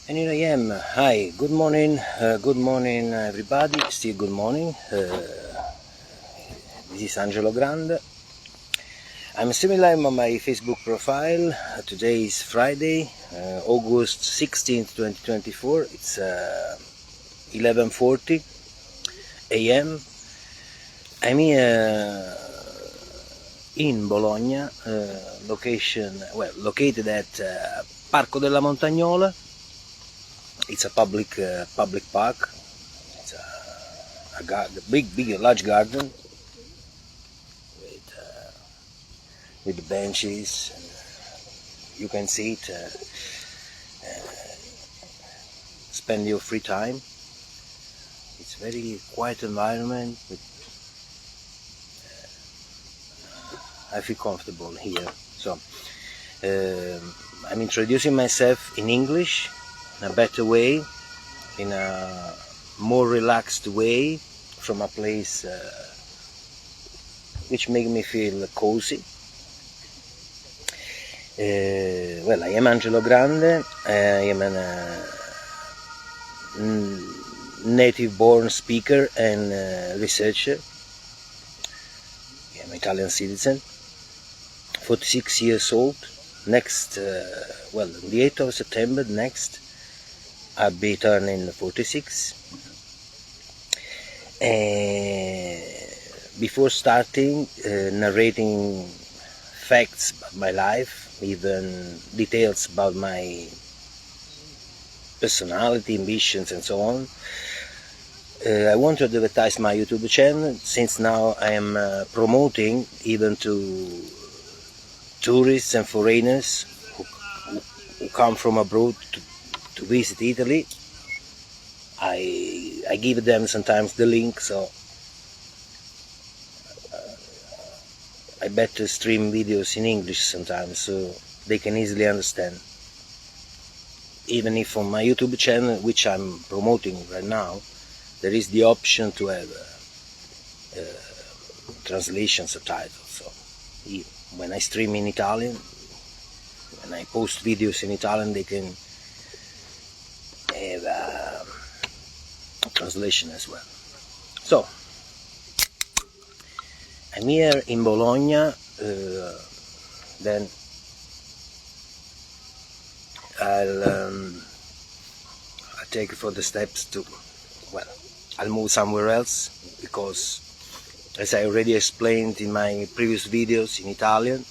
And here I am. Hi, good morning everybody. Still good morning. This is Angelo Grande. I'm streaming live on my Facebook profile. Today is Friday, August 16th, 2024. It's 11:40 a.m. I'm here in Bologna, located at Parco della Montagnola. It's a public park. It's a large garden with the benches. And you can see it. Spend your free time. It's very quiet environment. I feel comfortable here. So I'm introducing myself in English, in a better way, in a more relaxed way, from a place which makes me feel cozy. I am Angelo Grande. I am a native-born speaker and researcher. I'm an Italian citizen, 46 years old. Next, on the 8th of September next, I'll be turning 46. Before starting narrating facts about my life, even details about my personality, ambitions, and so on, I want to advertise my YouTube channel, since now I am promoting even to tourists and foreigners who come from abroad to visit Italy. I give them sometimes the link, so I better stream videos in English sometimes so they can easily understand. Even if on my YouTube channel, which I'm promoting right now, there is the option to have translation subtitles. So when I stream in Italian, when I post videos in Italian, they can have translation as well. So I'm here in Bologna. Then I'll take further steps to, I'll move somewhere else, because as I already explained in my previous videos in Italian,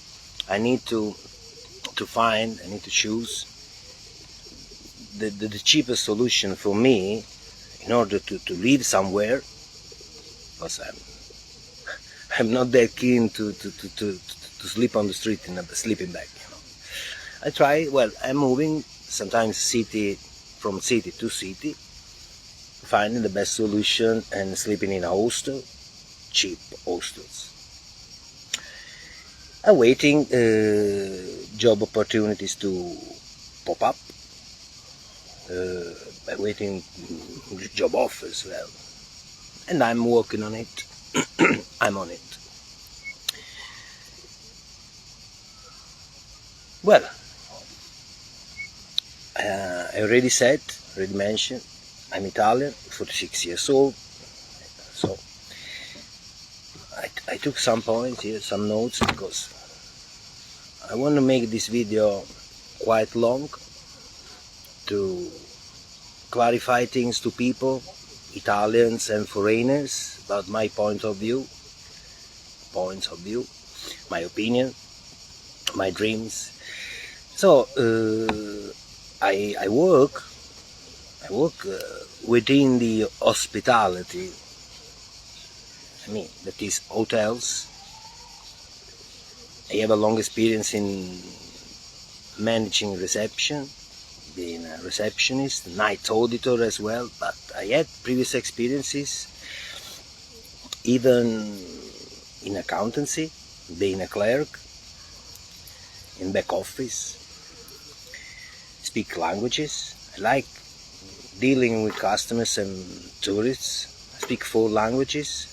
I need to choose the cheapest solution for me in order to live somewhere, because I'm not that keen to sleep on the street in a sleeping bag. I'm moving sometimes from city to city, finding the best solution and sleeping in a hostel, cheap hostels, awaiting job opportunities to pop up, awaiting job offers, and I'm working on it. I'm on it. I already mentioned, I'm Italian, 46 years old. So I took some points here, some notes, because I want to make this video quite long to clarify things to people, Italians and foreigners, about my points of view, my opinion, my dreams. So I work within the hospitality. That is hotels. I have a long experience in managing reception, being a receptionist, night auditor as well, but I had previous experiences even in accountancy, being a clerk, in back office, speak languages. I like dealing with customers and tourists. I speak 4 languages.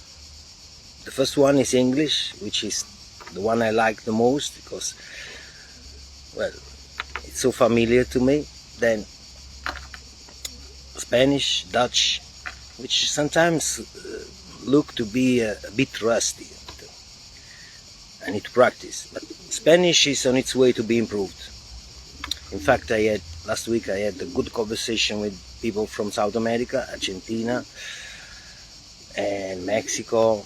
The first one is English, which is the one I like the most, because, it's so familiar to me. Then Spanish, Dutch, which sometimes look to be a bit rusty. I need to practice, but Spanish is on its way to be improved. In fact, last week I had a good conversation with people from South America, Argentina and Mexico.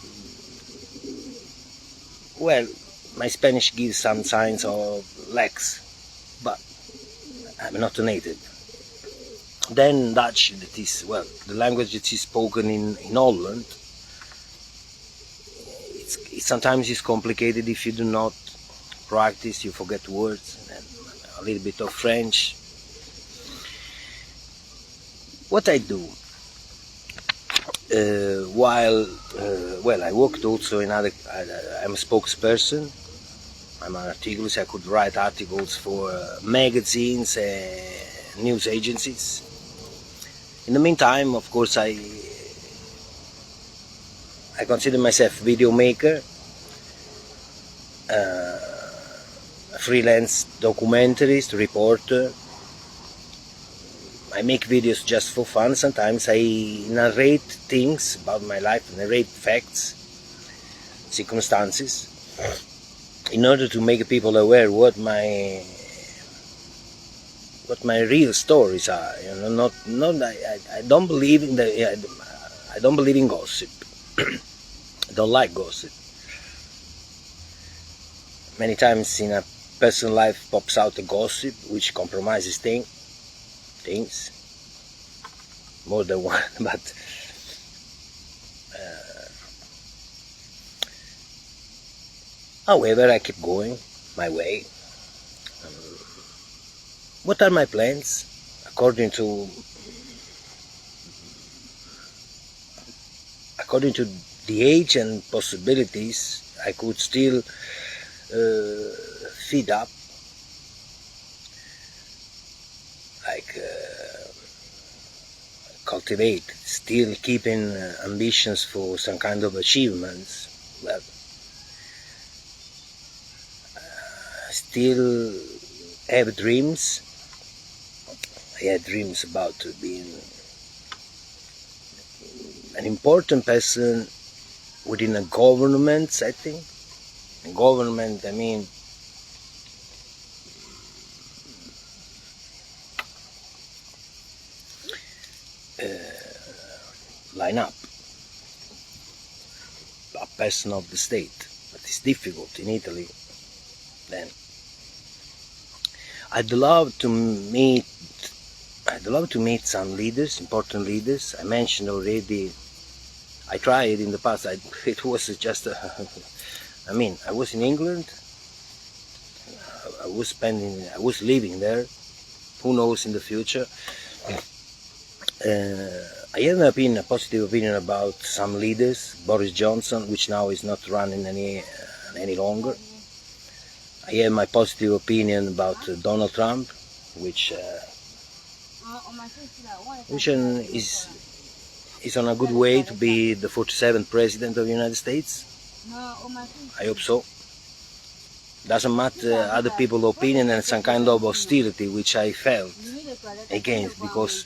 Well, my Spanish gives some signs of lacks, but I'm not a native. Then Dutch, that is, well, the language that is spoken in Holland, it sometimes is complicated if you do not practice, you forget words, and a little bit of French. What I do, well, I worked also in other, I'm a spokesperson, I'm an articulist, I could write articles for magazines and news agencies. In the meantime, of course, I consider myself video maker, a freelance documentarist, reporter. I make videos just for fun. Sometimes I narrate things about my life, narrate facts, circumstances, in order to make people aware what my real stories are. You know, I don't believe in I don't believe in gossip. I don't like gossip. Many times in a person's life pops out a gossip which compromises things, more than one, but however, I keep going my way. What are my plans? According to the age and possibilities, I could still feed up, like cultivate, still keeping ambitions for some kind of achievements. Well, still have dreams. I had dreams about being an important person within a government, I think. In government, I mean, line up a person of the state, but it's difficult in Italy. Then I'd love to meet some leaders, important leaders. I mentioned already, I tried in the past, it was just I mean, I was in England, I was living there, who knows in the future. I have a positive opinion about some leaders, Boris Johnson, which now is not running any longer. I have my positive opinion about Donald Trump, which is on a good way to be the 47th president of the United States. I hope so. Doesn't matter other people's opinion and some kind of hostility which I felt against, because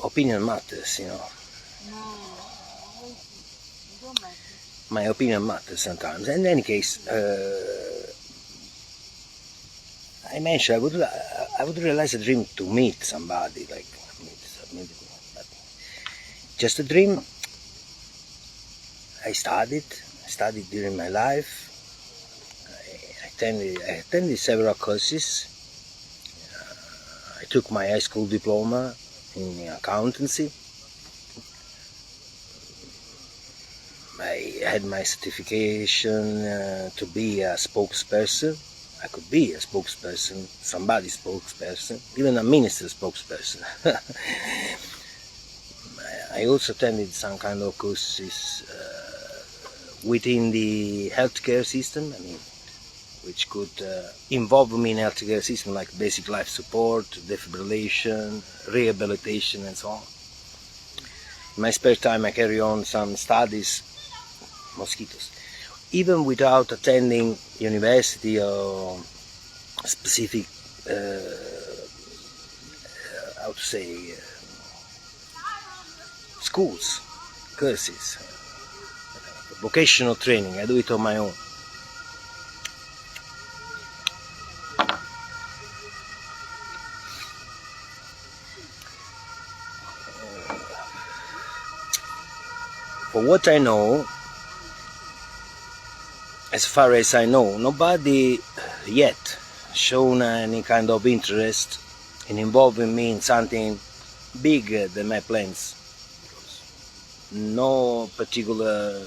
opinion matters, you know. My opinion matters sometimes. In any case, I mentioned I would realize a dream to meet somebody, like maybe, but just a dream. I studied during my life. I attended several courses. I took my high school diploma in accountancy. I had my certification to be a spokesperson. I could be a spokesperson, somebody's spokesperson, even a minister's spokesperson. I also attended some kind of courses within the healthcare system, I mean, which could involve me in healthcare system, like basic life support, defibrillation, rehabilitation, and so on. In my spare time, I carry on some studies, mosquitoes, even without attending university or specific how to say, schools, courses, vocational training. I do it on my own. For what I know, as far as I know, nobody yet shown any kind of interest in involving me in something bigger than my plans. No particular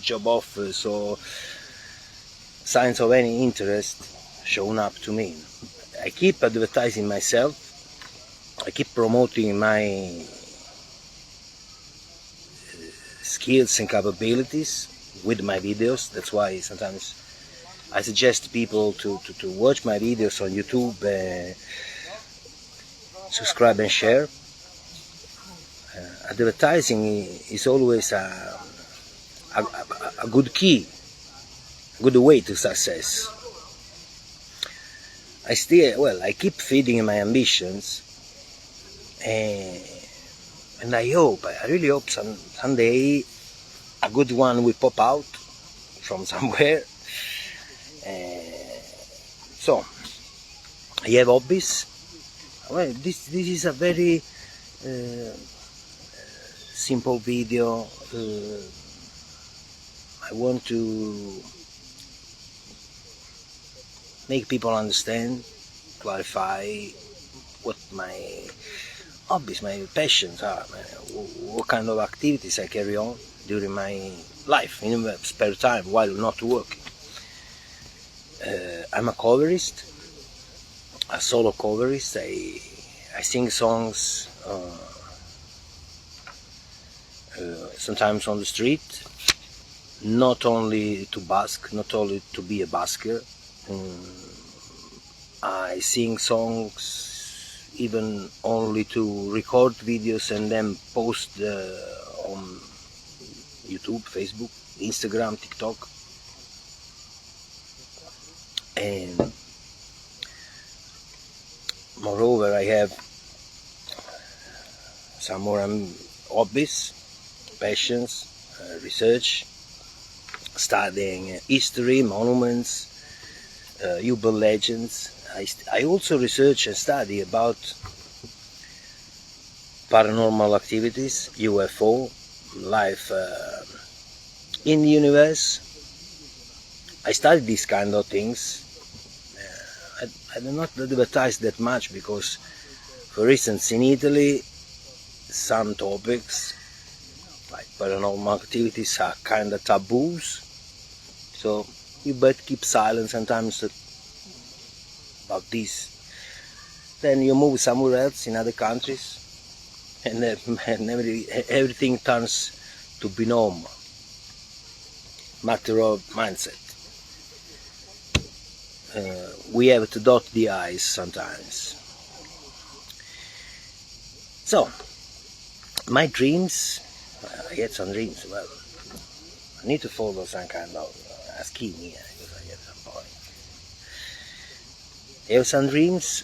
job offers or signs of any interest shown up to me. I keep advertising myself. I keep promoting my skills and capabilities with my videos. That's why sometimes I suggest people to watch my videos on YouTube, subscribe and share. Advertising is always a good key, good way to success. I keep feeding my ambitions, and I really hope someday a good one will pop out from somewhere. So I have hobbies. Well, this is a very simple video. I want to make people understand, clarify what my hobbies, my passions are, what kind of activities I carry on during my life, in my spare time while not working. I'm a coverist, a solo coverist. I sing songs sometimes on the street, not only to busk, not only to be a busker. I sing songs even only to record videos and then post on YouTube, Facebook, Instagram, TikTok. And moreover, I have some more hobbies, passions, research, studying history, monuments, urban legends. I also research and study about paranormal activities, UFO, life in the universe. I study these kind of things. I do not advertise that much because, for instance, in Italy, some topics like paranormal activities are kind of taboos. So you better keep silent sometimes about this. Then you move somewhere else in other countries, and everything turns to be normal. Matter of mindset. We have to dot the I's sometimes. So, my dreams, I had some dreams. Well, I need to follow some kind of scheme here because I have some point. I have some dreams,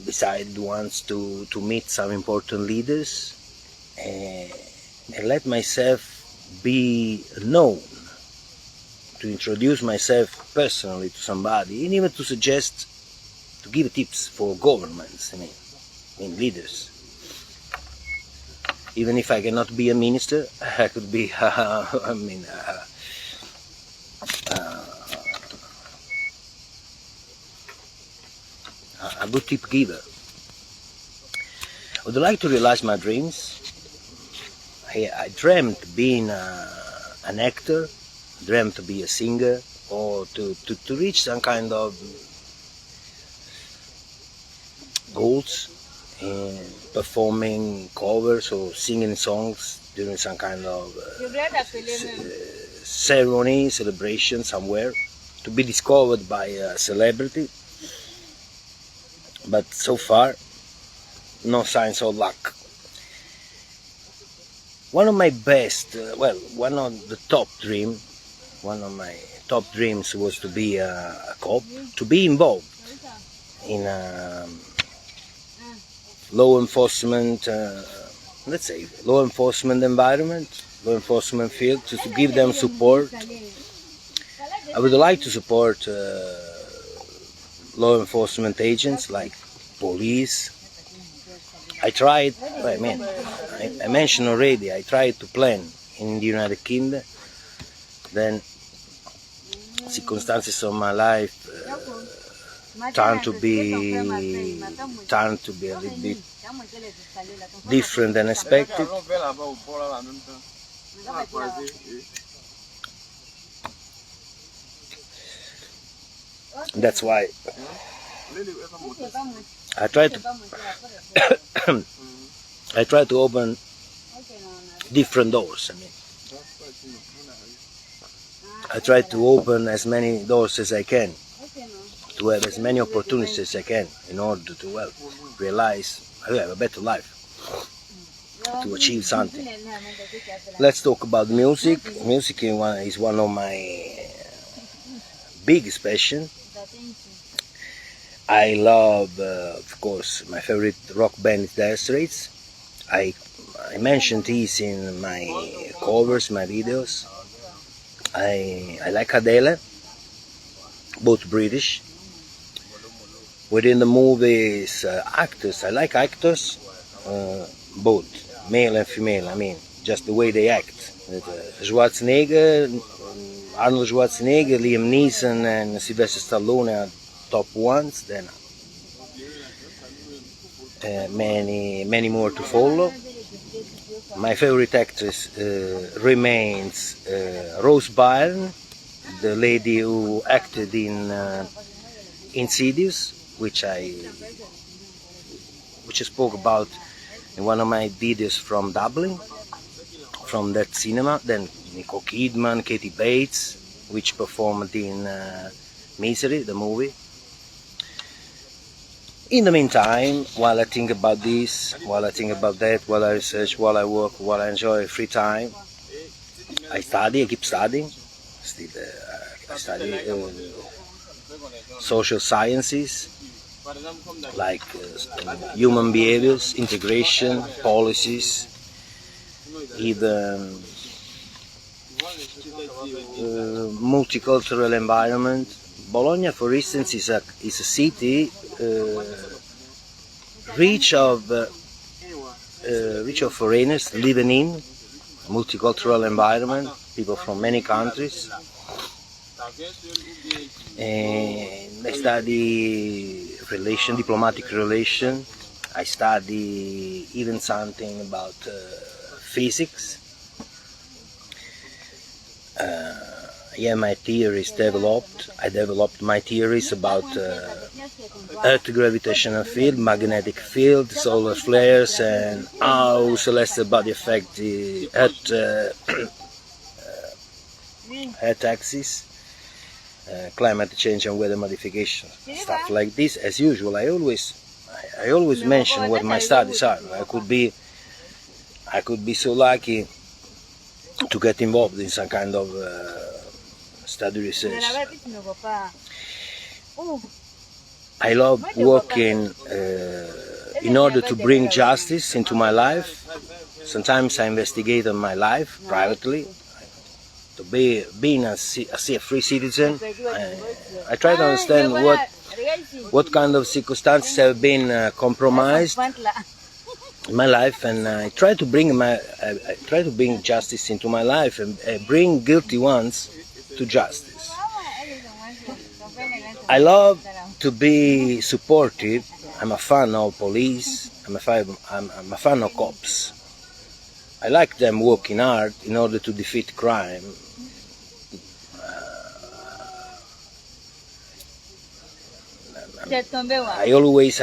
besides ones to meet some important leaders and let myself be known, to introduce myself personally to somebody, and even to suggest, to give tips for governments, I mean leaders. Even if I cannot be a minister, I could be, a good tip giver. I would like to realize my dreams. I dreamt being an actor, dreamt to be a singer, or to reach some kind of goals in performing covers or singing songs during some kind of ceremony, celebration somewhere, to be discovered by a celebrity. But so far, no signs of luck. One of my best, one of the top top dreams was to be a cop, to be involved in law enforcement, let's say law enforcement environment, law enforcement field, to give them support. I would like to support law enforcement agents like police. I tried, I mentioned already, I tried to plan in the United Kingdom, then circumstances of my life turned to be a little bit different than expected. That's why I try to open different doors. I try to open as many doors as I can, to have as many opportunities as I can, in order to realize I have a better life, to achieve something. Let's talk about music. Music is one of my biggest passions. I love, of course, my favorite rock band is Dire Straits. I mentioned these in my covers, my videos. I like Adele, both British. Within the movies, actors, I like actors, both male and female. I mean, just the way they act. Schwarzenegger, Arnold Schwarzenegger, Liam Neeson, and Sylvester Stallone are top ones. Then many more to follow. My favorite actress remains Rose Byrne, the lady who acted in Insidious, which I spoke about in one of my videos from Dublin, from that cinema. Then Nicole Kidman, Katie Bates, which performed in Misery, the movie. In the meantime, while I think about this, while I think about that, while I research, while I work, while I enjoy free time, I keep studying. I study social sciences, like human behaviors, integration, policies, even multicultural environment. Bologna, for instance, is a city rich of foreigners living in a multicultural environment, people from many countries. And I study diplomatic relation. I study even something about physics. My theories developed. I developed my theories about Earth gravitational field, magnetic field, solar flares, and how celestial body affect the Earth axis, climate change and weather modification, stuff like this. As usual, I always mention what my studies are. I could be so lucky to get involved in some kind of study research. I love working in order to bring justice into my life. Sometimes I investigate on my life privately. To being a free citizen, I try to understand what kind of circumstances have been compromised in my life, and I try to bring justice into my life and bring guilty ones to justice. I love to be supportive. I'm a fan of police. I'm a fan of cops. I like them working hard in order to defeat crime. I always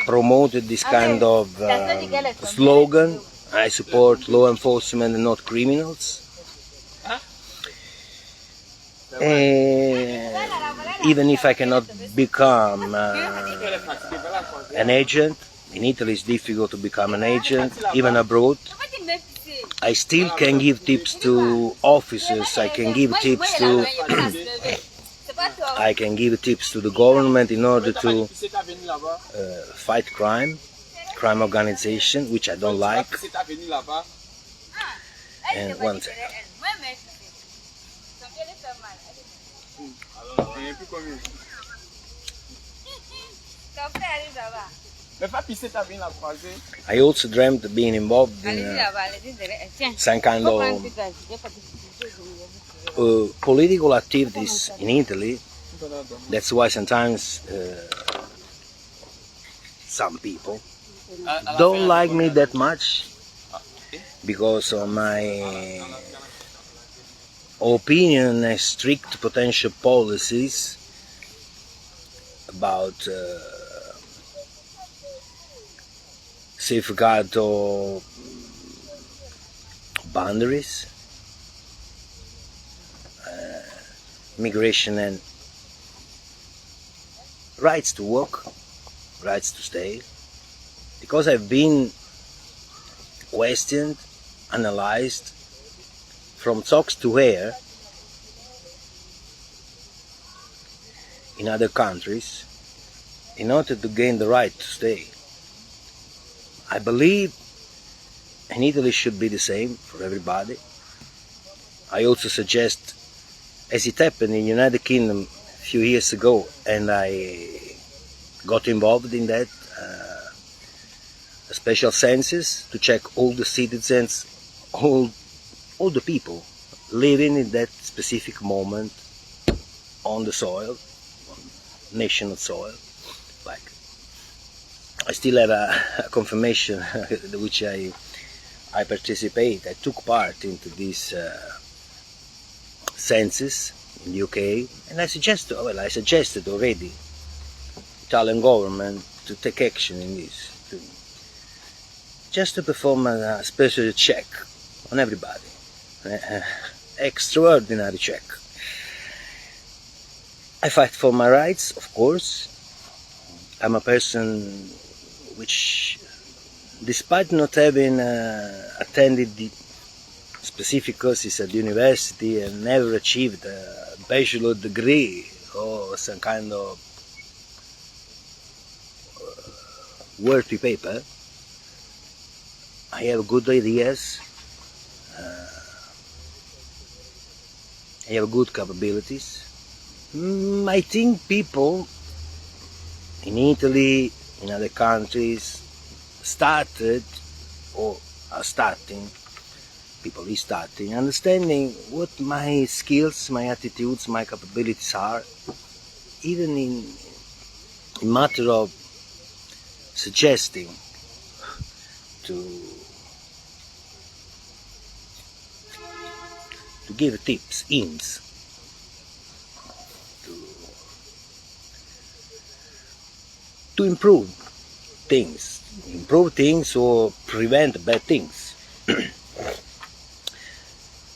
promoted this kind of slogan. I support law enforcement and not criminals. Even if I cannot become an agent, in Italy it's difficult to become an agent, even abroad. I still can give tips to officers. I can give tips to I can give tips to the government in order to fight crime organization, which I don't like. And one second. I also dreamt of being involved in some kind of political activities in Italy. That's why sometimes some people don't like me that much because of my opinion and strict potential policies about safeguard of boundaries, migration and rights to work, rights to stay, because I've been questioned, analyzed from socks to hair in other countries in order to gain the right to stay. I believe in Italy should be the same for everybody. I also suggest, as it happened in the United Kingdom a few years ago, and I got involved in that, a special census to check all the citizens, all the people living in that specific moment on the soil, on national soil. Like, I still have a confirmation which I participate. I took part into this census in the UK, and I suggested already Italian government to take action in this, just to perform a special check on everybody, extraordinary check. I fight for my rights, of course. I'm a person which, despite not having attended the specific courses at university and never achieved a bachelor degree or some kind of worthy paper, I have good ideas, I have good capabilities. I think people in Italy, in other countries, started or are starting, people is starting, understanding what my skills, my attitudes, my capabilities are, even in matter of suggesting to give tips, hints, to improve things or prevent bad things.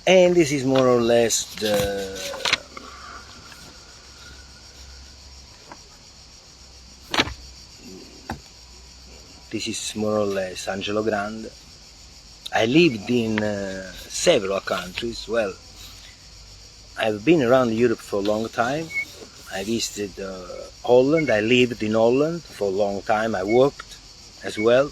And this is more or less Angelo Grande. I lived in several countries. Well, I've been around Europe for a long time. I visited Holland. I lived in Holland for a long time. I worked as well,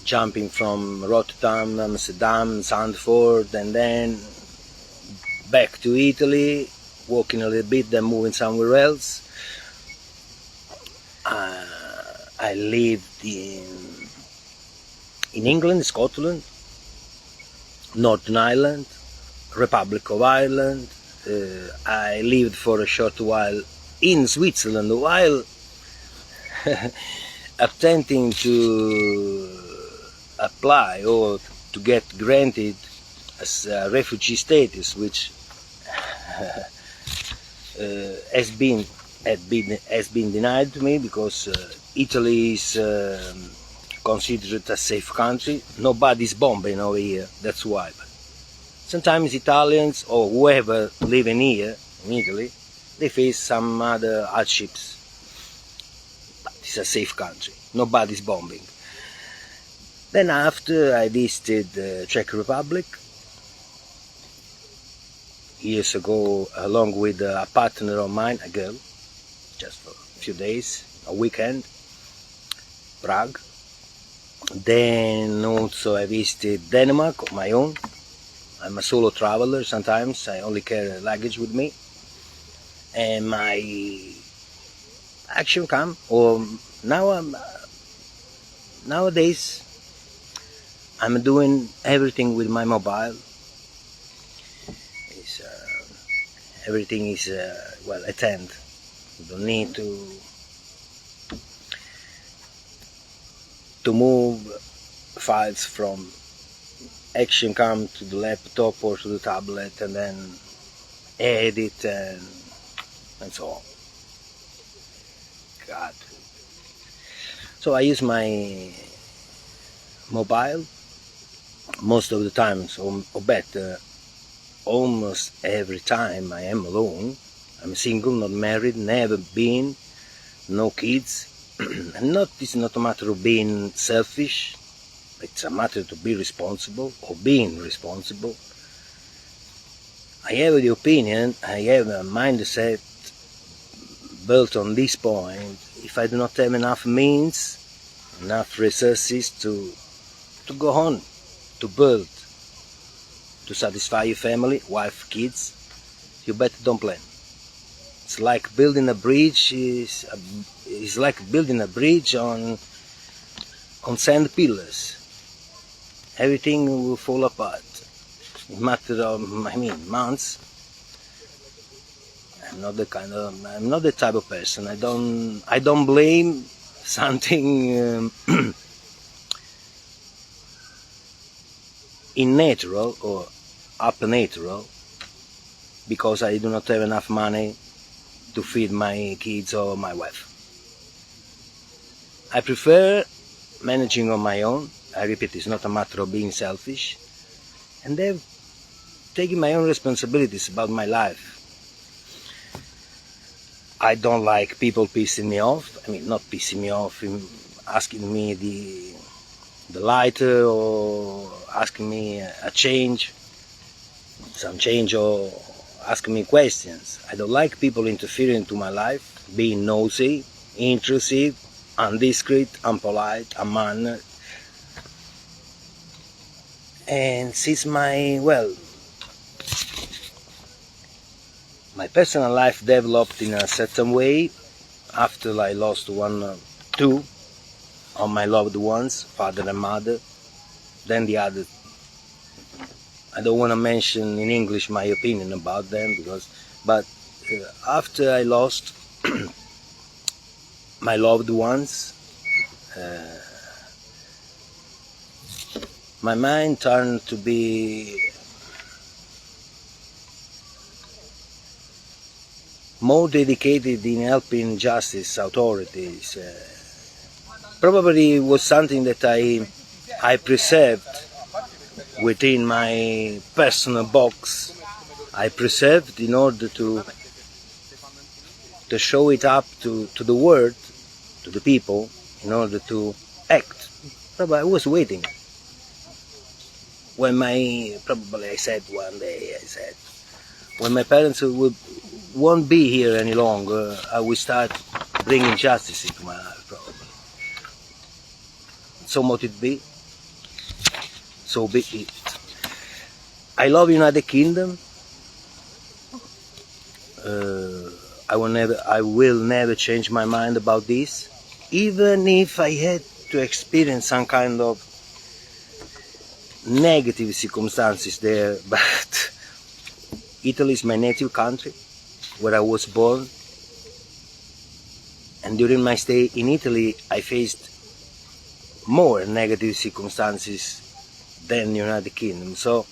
jumping from Rotterdam, Amsterdam, Zandvoort, and then back to Italy, walking a little bit, then moving somewhere else. I lived in England, Scotland, Northern Ireland, Republic of Ireland. I lived for a short while in Switzerland while attempting to apply or to get granted as a refugee status, which has been denied to me because Italy is considered a safe country. Nobody's bombing over here, that's why. But sometimes Italians or whoever living here in Italy, they face some other hardships. But it's a safe country, nobody's bombing. Then after I visited the Czech Republic years ago, along with a partner of mine, a girl, just for a few days, a weekend, Prague. Then also I visited Denmark on my own. I'm a solo traveler. Sometimes I only carry luggage with me, and my action cam, or nowadays I'm doing everything with my mobile. Everything is well at hand. You don't need to move files from action cam to the laptop or to the tablet and then edit and so on. God. So I use my mobile most of the time, or better, almost every time I am alone. I'm single, not married, never been, no kids. It's not a matter of being selfish, it's a matter to be responsible, or being responsible. I have the opinion, I have a mindset built on this point. If I do not have enough means, enough resources to go on, to build, to satisfy your family, wife, kids, you better don't plan. It's like building a bridge. It's like building a bridge on sand pillars. Everything will fall apart in a matter of, months. I'm not the type of person. I don't blame something unnatural or unnatural because I do not have enough money to feed my kids or my wife. I prefer managing on my own. I repeat, it's not a matter of being selfish, and then taking my own responsibilities about my life. I don't like people pissing me off. Not pissing me off, asking me the lighter or asking me some change, or asking me questions. I don't like people interfering into my life, being nosy, intrusive, indiscreet, unpolite, unmannered. And since my personal life developed in a certain way after I lost two of my loved ones, father and mother, then the other. I don't want to mention in English my opinion about them, but after I lost my loved ones, my mind turned to be more dedicated in helping justice authorities. Probably it was something that I preserved within my personal box. I preserved in order to show it up to the world, to the people, in order to act. Probably I was waiting. When I said one day, when my parents won't be here any longer, I will start bringing justice into my life, probably. So might it be. So be it. I love United Kingdom. I will never change my mind about this, even if I had to experience some kind of negative circumstances there. But Italy is my native country, where I was born, and during my stay in Italy I faced more negative circumstances than the United Kingdom. So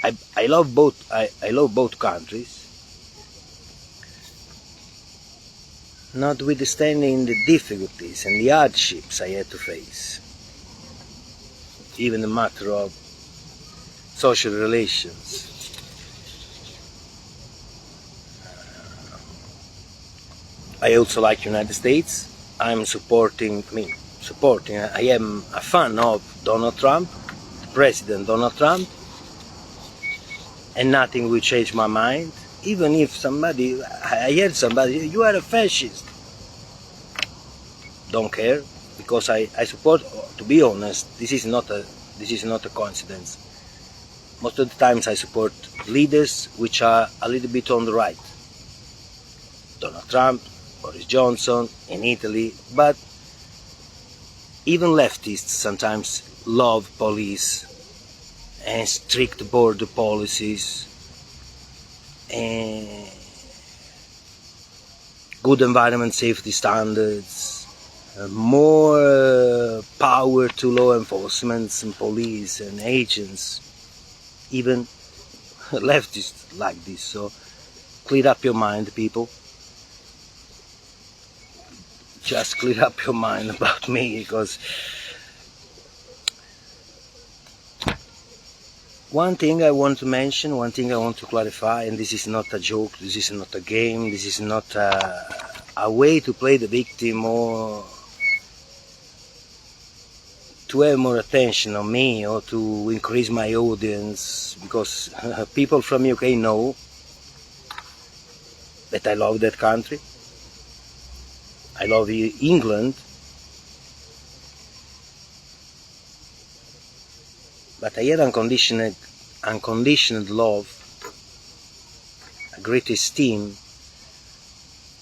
I love both. I love both countries, notwithstanding the difficulties and the hardships I had to face, even the matter of social relations. I also like United States. I'm supporting supporting. I am a fan of Donald Trump, President Donald Trump, and nothing will change my mind. Even if I heard somebody, you are a fascist. Don't care, because I support. To be honest, this is not a coincidence. Most of the times I support leaders which are a little bit on the right. Donald Trump, Boris Johnson in Italy, but even leftists sometimes love police and strict border policies and good environment safety standards, more power to law enforcement and police and agents. Even leftists like this. So clear up your mind, people. Just clear up your mind about me, because one thing I want to mention, one thing I want to clarify, and this is not a joke, this is not a game, this is not a way to play the victim or to have more attention on me or to increase my audience, because people from UK know that I love that country. I love England, but I have unconditional love, a great esteem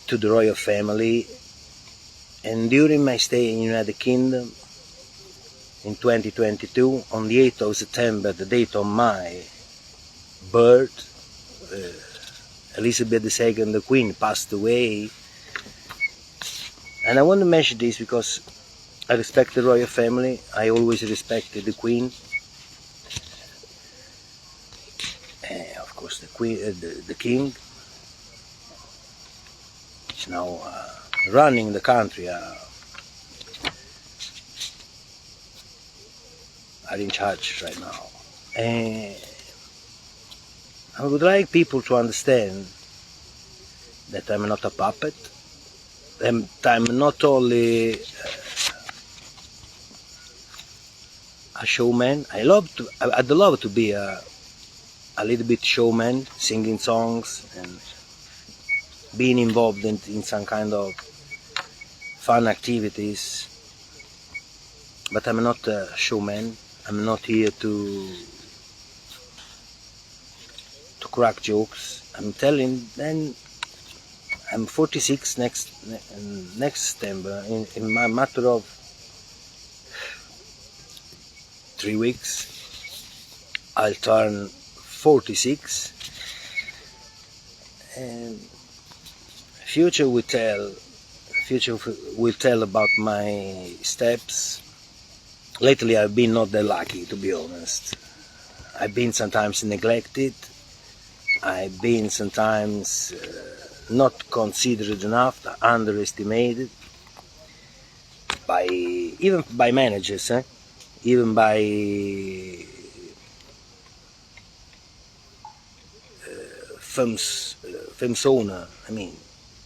to the royal family. And during my stay in the United Kingdom in 2022, on the 8th of September, the date of my birth, Elizabeth II, the Queen, passed away. And I want to mention this because I respect the royal family. I always respected the Queen. Of course, the Queen, the King is now running the country. Are in charge right now. And I would like people to understand that I'm not a puppet. I'm not only a showman. I'd love to be a little bit showman, singing songs and being involved in some kind of fun activities. But I'm not a showman. I'm not here to crack jokes. I'm telling. Then I'm 46 next September. In a matter of 3 weeks, I'll turn 46, and future will tell about my steps. Lately, I've been not that lucky, to be honest. I've been sometimes neglected. I've been sometimes not considered enough, underestimated even by managers, even by films owner. I mean,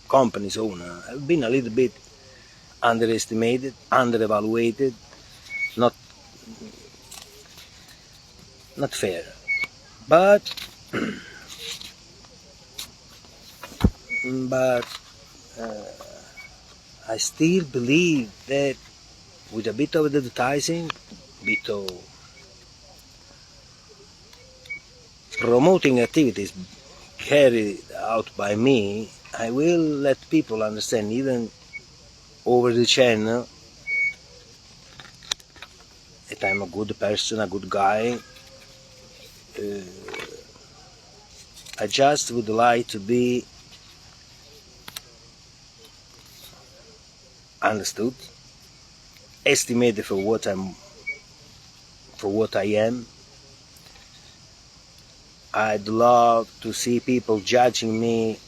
companies owner. I've been a little bit underestimated, underevaluated, not fair. But I still believe that with a bit of advertising, bit of promoting activities carried out by me, I will let people understand, even over the channel, that I'm a good person, a good guy. I just would like to be understood, estimated for what I am. I'd love to see people judging me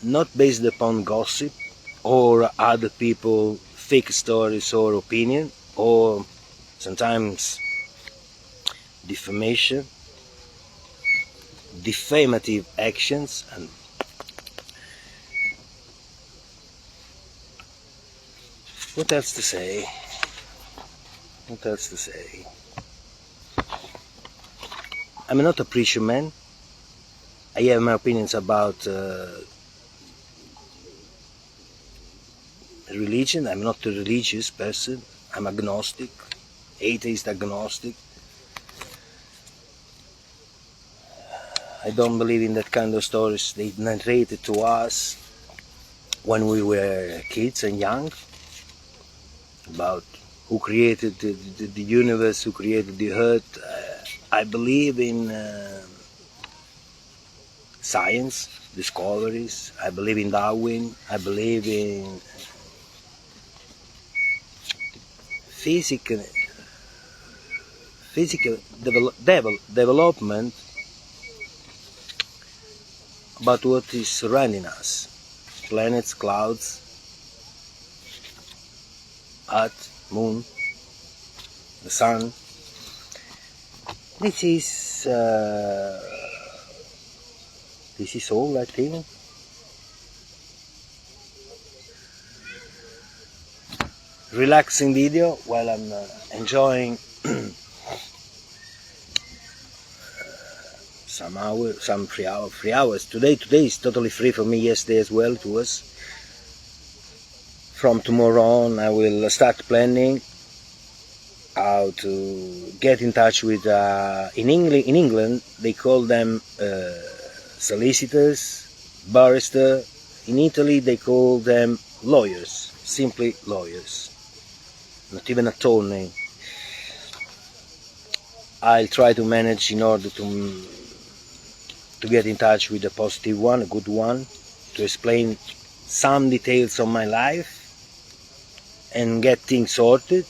not based upon gossip or other people fake stories or opinion, or sometimes defamative actions, and What else to say? What else to say? I'm not a preacher man. I have my opinions about religion. I'm not a religious person. I'm agnostic, atheist agnostic. I don't believe in that kind of stories they narrated to us when we were kids and young about who created the universe, who created the earth. I believe in science, discoveries. I believe in Darwin. I believe in physical development about what is surrounding us. Planets, clouds, Earth, Moon, the Sun. This is all, I think. Relaxing video while I'm enjoying some free hours. Today is totally free for me. Yesterday as well it was. From tomorrow on I will start planning how to get in touch with in England they call them solicitors, barrister. In Italy they call them lawyers, simply lawyers, not even attorney. I'll try to manage in order to get in touch with a positive one, a good one, to explain some details of my life and get things sorted.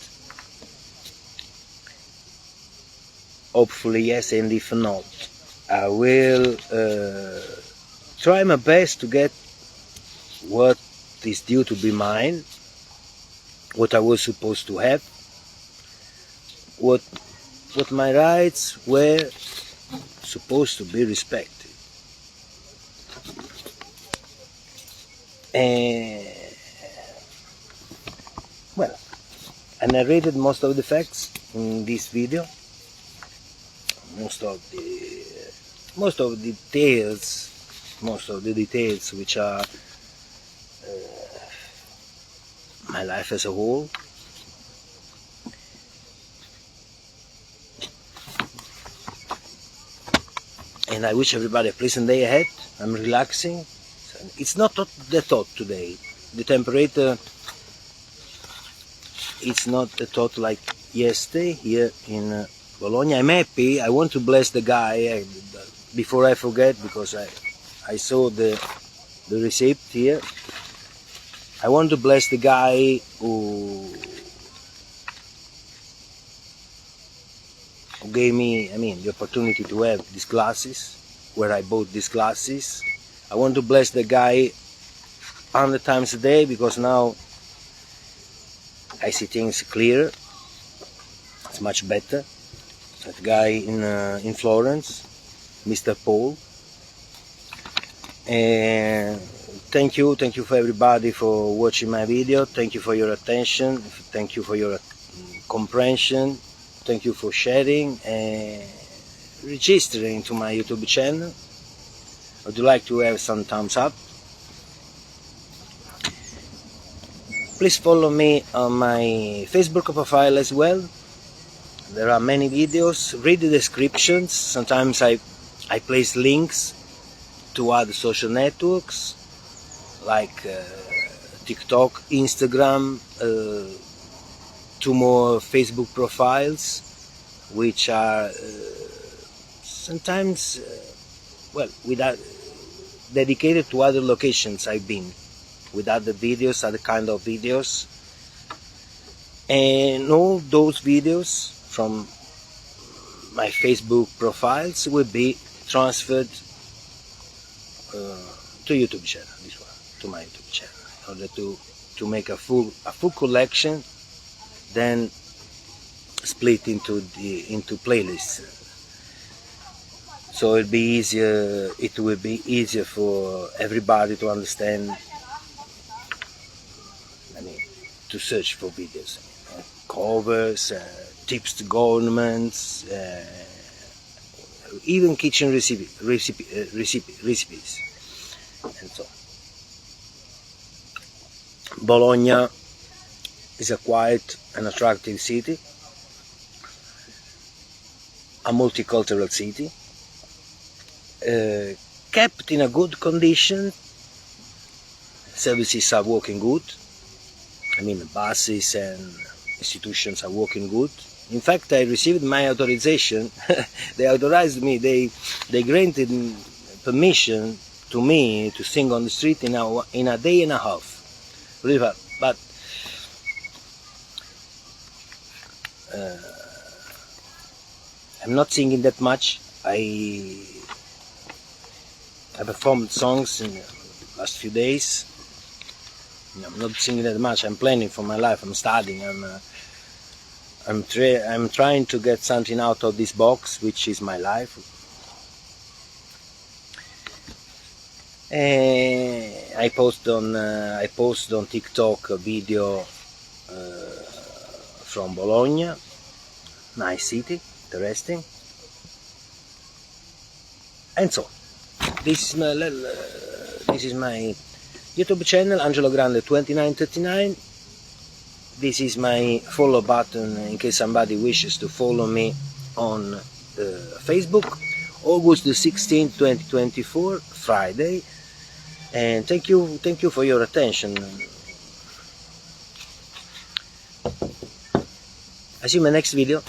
Hopefully yes, and if not, I will try my best to get what is due to be mine, what I was supposed to have, what my rights were supposed to be respected. Well, I narrated most of the facts in this video, most of the details which are my life as a whole. And I wish everybody a pleasant day ahead. I'm relaxing. It's not that hot today. The temperature, it's not that hot like yesterday here in Bologna. I'm happy. I want to bless the guy before I forget, because I saw the receipt here. I want to bless the guy who gave me, the opportunity to have these glasses, where I bought these glasses. I want to bless the guy 100 times a day, because now I see things clear. It's much better. That guy in Florence, Mr. Paul. And thank you for everybody for watching my video. Thank you for your attention. Thank you for your comprehension. Thank you for sharing and registering to my YouTube channel. Would you like to have some thumbs up? Please follow me on my Facebook profile as well. There are many videos. Read the descriptions. Sometimes I place links to other social networks like TikTok, Instagram, 2 more Facebook profiles, which are sometimes without dedicated to other locations I've been, with other videos, other kind of videos, and all those videos from my Facebook profiles will be transferred to YouTube channel, this one, to my YouTube channel, in order to make a full collection, then split into playlists. So it will be easier for everybody to understand, to search for videos, covers, tips to governments, even kitchen recipes, and so on. Bologna is a quiet and attractive city, a multicultural city, kept in a good condition. Services are working good. I mean, buses and institutions are working good. In fact, I received my authorization. They authorized me. They granted permission to me to sing on the street in a day and a half. But I'm not singing that much. I performed songs in the last few days. I'm not singing that much. I'm planning for my life. I'm studying. I'm trying to get something out of this box, which is my life. I post on TikTok a video from Bologna. Nice city, interesting. And so, this is my YouTube channel, Angelo Grande 2939. This is my follow button in case somebody wishes to follow me on Facebook. August the 16th, 2024, Friday. And thank you for your attention. I see you in my next video.